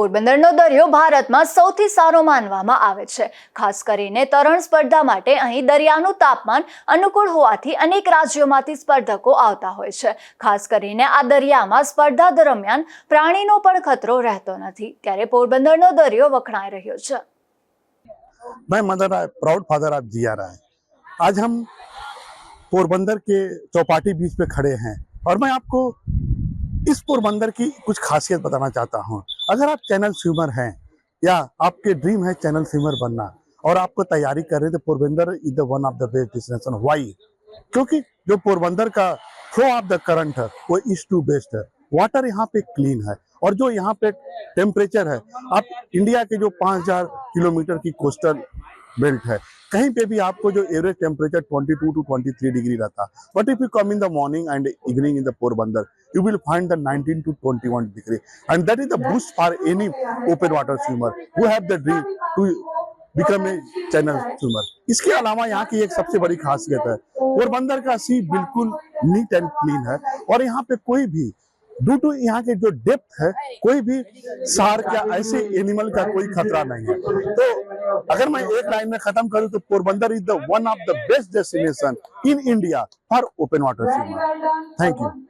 પોરબંદરનો દરિયો ભારતમાં સૌથી સારો માનવામાં આવે છે। ખાસ કરીને તરણ સ્પર્ધા માટે અહીં દરિયાનું તાપમાન અનુકૂળ હોવાથી અનેક રાજ્યોમાંથી સ્પર્ધકો આવતા હોય છે। ખાસ કરીને આ દરિયામાં સ્પર્ધા દરમિયાન પ્રાણીનો પણ ખતરો રહેતો નથી, ત્યારે પોરબંદરનો દરિયો વખણાઈ રહ્યો છે। मैं mother Rai, proud father of Jiya Rai. आज हम पोरबंदर के चौपाटी बीच पे खड़े हैं और मैं आपको इस पोरबंदर की कुछ खासियत बताना चाहता हूँ। अगर आप चैनल स्विमर हैं या आपके ड्रीम है चैनल स्विमर बनना और आपको तैयारी कर रहे हैं, तो Porbandar is the one of the best destination. Why? क्योंकि जो पोरबंदर का फ्लो ऑफ द करंट है वो ईस्ट टू वेस्ट है। वाटर यहाँ पे क्लीन है और जो यहाँ पे टेम्परेचर है, आप इंडिया के जो 5000 किलोमीटर की कोस्टल बेल्ट है, कहीं पे भी आपको जो एवरेज टेम्परेचर 22 to 23 डिग्री रहता, but if you come in the morning and evening in the Porbandar, you will find the 19 to 21 degree, and that is the boost for any open water swimmer who have the dream to become a channel swimmer। इसके अलावा यहाँ की एक सबसे बड़ी खासियत है, पोरबंदर का सी बिल्कुल नीट एंड क्लीन है और यहाँ पे कोई भी ड्यू टू यहाँ के जो डेप्थ है, कोई भी शार्क या ऐसे एनिमल का कोई खतरा नहीं है। तो अगर मैं एक लाइन में खत्म करूं तो Porbandar is the one of the best destination in India for open water swimmer. Thank you.